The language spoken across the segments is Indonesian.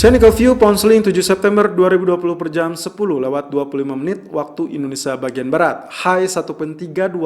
Technical View Pound-Sterling 7 September 2020 per jam 10 lewat 25 menit waktu Indonesia bagian Barat. High 1.3255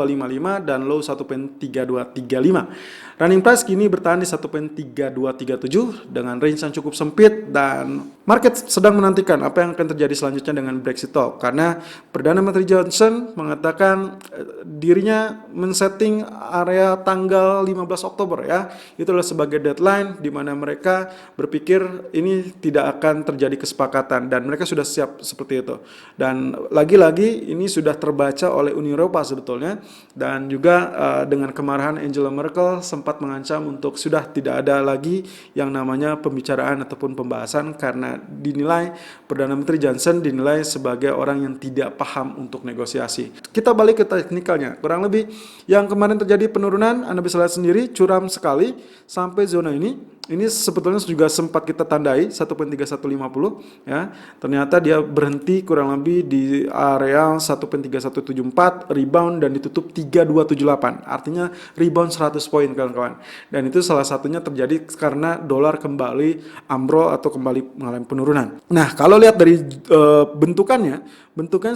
dan low 1.3235. Running price kini bertahan di 1.3237 dengan range yang cukup sempit, dan market sedang menantikan apa yang akan terjadi selanjutnya dengan Brexit talk, karena Perdana Menteri Johnson mengatakan dirinya men-setting area tanggal 15 Oktober ya. Itu adalah sebagai deadline di mana mereka berpikir ini tidak akan terjadi kesepakatan, dan mereka sudah siap seperti itu. Dan lagi-lagi ini sudah terbaca oleh Uni Eropa sebetulnya, dan juga dengan kemarahan Angela Merkel sempat mengancam untuk sudah tidak ada lagi yang namanya pembicaraan ataupun pembahasan, karena dinilai Perdana Menteri Johnson dinilai sebagai orang yang tidak paham untuk negosiasi. Kita balik ke teknikalnya. Kurang lebih yang kemarin terjadi penurunan, Anda bisa lihat sendiri curam sekali sampai zona ini. Ini sebetulnya juga sempat kita tandai 1.3150 ya. Ternyata dia berhenti kurang lebih di area 1.3174, rebound dan ditutup 3278. Artinya rebound 100 poin kawan-kawan. Dan itu salah satunya terjadi karena dolar kembali ambrol atau kembali mengalami penurunan. Nah, kalau lihat dari bentukannya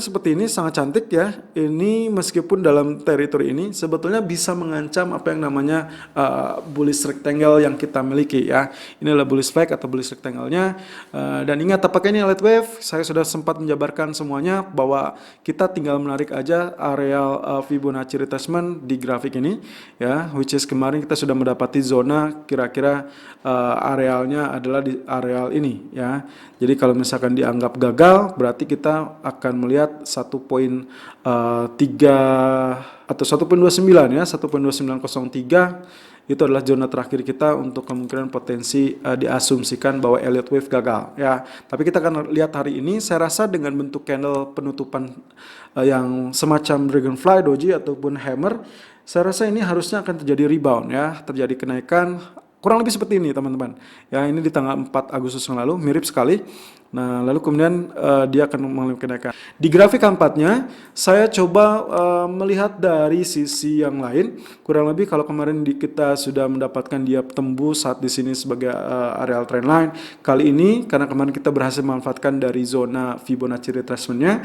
seperti ini sangat cantik ya. Ini meskipun dalam teritori ini sebetulnya bisa mengancam apa yang namanya bullish rectangle yang kita miliki ya. Ini adalah bullish flag atau bullish rectangle-nya. Dan ingat, apakah ini light wave? Saya sudah sempat menjabarkan semuanya bahwa kita tinggal menarik aja areal Fibonacci retracement di grafik ini ya, which is kemarin kita sudah mendapati zona kira-kira arealnya adalah di areal ini ya. Jadi kalau misalkan dianggap gagal, berarti kita akan melihat 1.3 atau 1.29 ya, 1.2903 itu adalah zona terakhir kita untuk kemungkinan potensi diasumsikan bahwa Elliott Wave gagal ya. Tapi kita akan lihat hari ini, saya rasa dengan bentuk candle penutupan yang semacam Dragonfly, Doji ataupun Hammer, saya rasa ini harusnya akan terjadi rebound ya, terjadi kenaikan kurang lebih seperti ini teman-teman ya. Ini di tanggal 4 Agustus yang lalu, mirip sekali. Nah, lalu kemudian dia akan mengalami kenaikan. Di grafik keempatnya, saya coba melihat dari sisi yang lain. Kurang lebih kalau kemarin kita sudah mendapatkan dia tembus saat di sini sebagai areal trendline. Kali ini, karena kemarin kita berhasil memanfaatkan dari zona Fibonacci retracement-nya,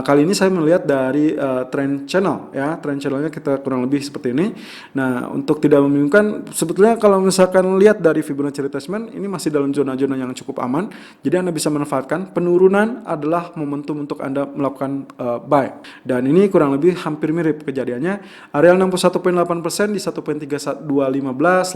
kali ini saya melihat dari trend channel ya. Trend channelnya kita kurang lebih seperti ini. Nah, untuk tidak membingungkan, sebetulnya kalau misalkan lihat dari Fibonacci retracement, ini masih dalam zona-zona yang cukup aman. Jadi Anda bisa manfaatkan penurunan adalah momentum untuk Anda melakukan buy. Dan ini kurang lebih hampir mirip kejadiannya. Areal 61.8% di 1.3215,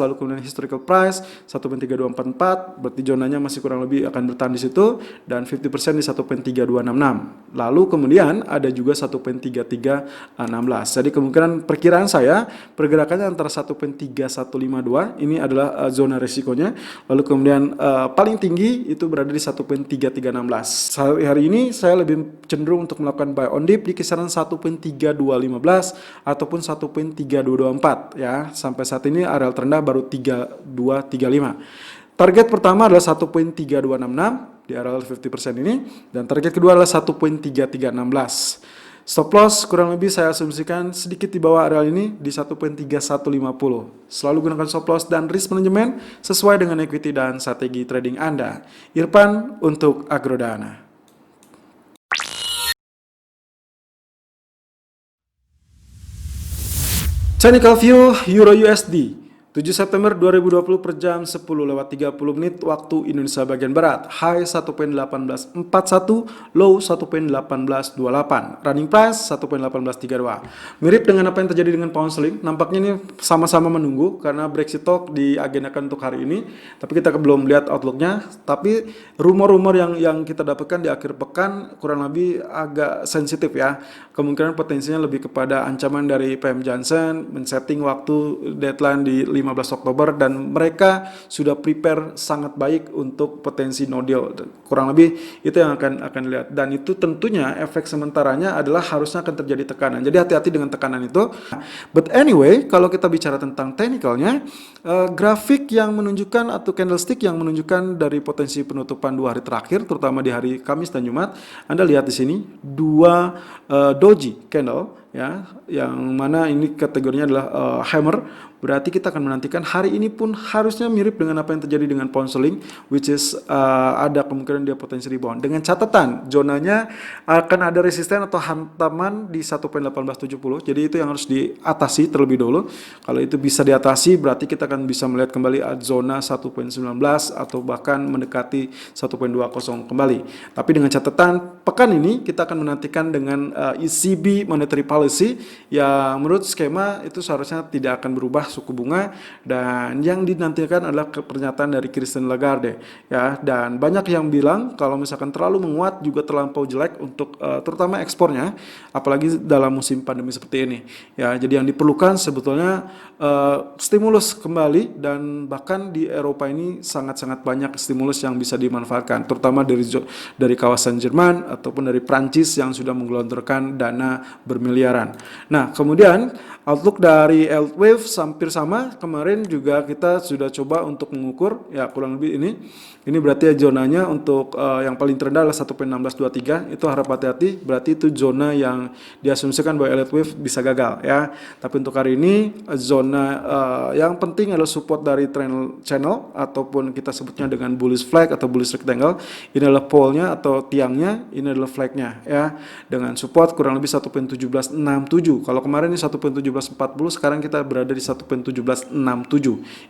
lalu kemudian historical price 1.3244, berarti zonanya masih kurang lebih akan bertahan di situ, dan 50% di 1.3266. Lalu kemudian ada juga 1.3316. Jadi kemungkinan perkiraan saya pergerakannya antara 1.3152, ini adalah zona risikonya. Lalu kemudian paling tinggi itu berada di 1.3316. Hari ini saya lebih cenderung untuk melakukan buy on dip di kisaran 1.3215 ataupun 1.3224 ya. Sampai saat ini areal terendah baru 3235. Target pertama adalah 1.3266 di areal 50% ini, dan target kedua adalah 1.3316. Stop loss kurang lebih saya asumsikan sedikit di bawah areal ini di 1.3150. Selalu gunakan stop loss dan risk management sesuai dengan equity dan strategi trading Anda. Irfan untuk Agrodana. Technical View Euro USD 7 September 2020 per jam 10 lewat 30 menit waktu Indonesia bagian Barat. High 1.1841, low 1.1828. Running price 1.1832. Mirip dengan apa yang terjadi dengan pound sterling. Nampaknya ini sama-sama menunggu karena Brexit talk diagendakan untuk hari ini. Tapi kita belum lihat outlooknya. Tapi rumor-rumor yang kita dapatkan di akhir pekan kurang lebih agak sensitif ya. Kemungkinan potensinya lebih kepada ancaman dari PM Johnson men-setting waktu deadline di 15 Oktober, dan mereka sudah prepare sangat baik untuk potensi no deal. Kurang lebih itu yang akan dilihat, dan itu tentunya efek sementaranya adalah harusnya akan terjadi tekanan. Jadi hati-hati dengan tekanan itu. But anyway, kalau kita bicara tentang technicalnya, grafik yang menunjukkan atau candlestick yang menunjukkan dari potensi penutupan 2 hari terakhir, terutama di hari Kamis dan Jumat, Anda lihat di sini dua doji candle ya, yang mana ini kategorinya adalah hammer. Berarti kita akan menantikan hari ini pun harusnya mirip dengan apa yang terjadi dengan pound sterling, which is ada kemungkinan dia potensi rebound. Dengan catatan zonanya akan ada resisten atau hantaman di 1.1870. Jadi itu yang harus diatasi terlebih dahulu. Kalau itu bisa diatasi, berarti kita akan bisa melihat kembali zona 1.19 atau bahkan mendekati 1.20 kembali. Tapi dengan catatan pekan ini kita akan menantikan dengan ECB monetary policy yang menurut skema itu seharusnya tidak akan berubah suku bunga, dan yang dinantikan adalah pernyataan dari Christine Lagarde, ya. Dan banyak yang bilang kalau misalkan terlalu menguat juga terlampau jelek untuk terutama ekspornya, apalagi dalam musim pandemi seperti ini, ya. Jadi yang diperlukan sebetulnya stimulus kembali, dan bahkan di Eropa ini sangat-sangat banyak stimulus yang bisa dimanfaatkan, terutama dari kawasan Jerman ataupun dari Prancis yang sudah menggelontorkan dana bermiliaran. Nah, kemudian outlook dari yield wave hampir sama. Kemarin juga kita sudah coba untuk mengukur, ya kurang lebih ini berarti ya zonanya untuk yang paling terendah adalah 1.1623, itu harap hati-hati, berarti itu zona yang diasumsikan bahwa yield wave bisa gagal, ya. Tapi untuk hari ini zona yang penting adalah support dari trend channel ataupun kita sebutnya dengan bullish flag atau bullish rectangle. Ini adalah pole-nya atau tiangnya, ini adalah flag-nya, ya. Dengan support kurang lebih 1.1767. Kalau kemarin ini 1.1740, sekarang kita berada di 1.1767.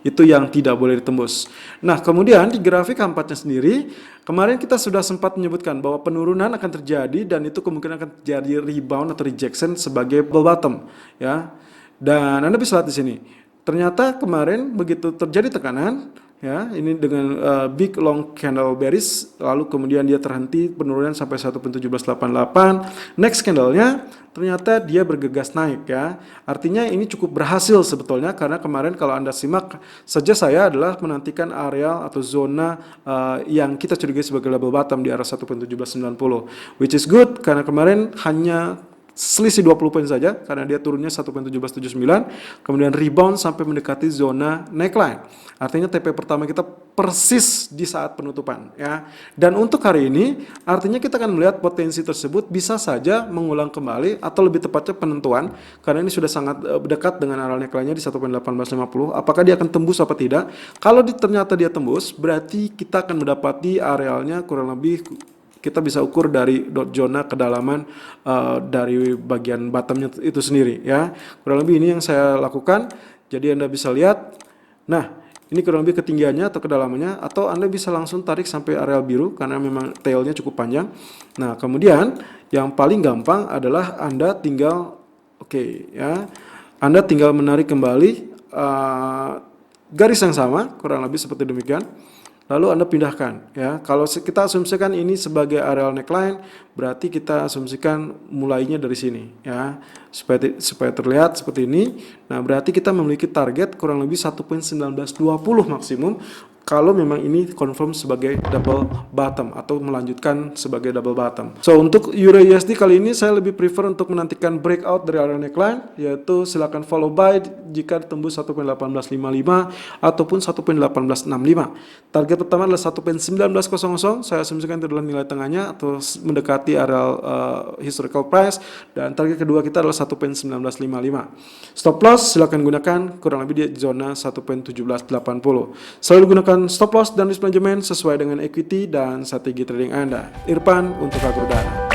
Itu yang tidak boleh ditembus. Nah, kemudian di grafik H4-nya sendiri, kemarin kita sudah sempat menyebutkan bahwa penurunan akan terjadi dan itu kemungkinan akan terjadi rebound atau rejection sebagai bottom, ya. Dan Anda bisa lihat di sini. Ternyata kemarin begitu terjadi tekanan, ya, ini dengan big long candle bearish, lalu kemudian dia terhenti penurunan sampai 1.1788. Next candle-nya ternyata dia bergegas naik, ya. Artinya ini cukup berhasil sebetulnya, karena kemarin kalau Anda simak saja saya adalah menantikan area atau zona yang kita curigai sebagai level bottom di arah 1.1790, which is good karena kemarin hanya selisih 20 poin saja karena dia turunnya 1.1779, kemudian rebound sampai mendekati zona neckline. Artinya TP pertama kita persis di saat penutupan, ya. Dan untuk hari ini artinya kita akan melihat potensi tersebut bisa saja mengulang kembali atau lebih tepatnya penentuan, karena ini sudah sangat dekat dengan area neckline-nya di 1.1850. Apakah dia akan tembus apa tidak? Kalau ternyata dia tembus, berarti kita akan mendapati arealnya kurang lebih kita bisa ukur dari dot zona kedalaman dari bagian bottomnya itu sendiri, ya. Kurang lebih ini yang saya lakukan. Jadi Anda bisa lihat, nah ini kurang lebih ketinggiannya atau kedalamannya, atau Anda bisa langsung tarik sampai areal biru karena memang tailnya cukup panjang. Nah, kemudian yang paling gampang adalah Anda tinggal ya, Anda tinggal menarik kembali garis yang sama kurang lebih seperti demikian. Lalu Anda pindahkan, ya. Kalau kita asumsikan ini sebagai areal neckline, berarti kita asumsikan mulainya dari sini, ya. Supaya terlihat seperti ini. Nah, berarti kita memiliki target kurang lebih 1.1920 maksimum kalau memang ini confirm sebagai double bottom atau melanjutkan sebagai double bottom. So, untuk Euro USD kali ini saya lebih prefer untuk menantikan breakout dari area neckline, yaitu silakan follow buy jika tembus 1.1855 ataupun 1.1865. Target pertama adalah 1.1900, saya asumsikan itu adalah nilai tengahnya atau mendekati area historical price, dan target kedua kita adalah 1.1955. Stop loss silakan gunakan kurang lebih di zona 1.1780. Selalu gunakan stop loss dan risk management sesuai dengan equity dan strategi trading Anda. Irfan untuk Agrodana.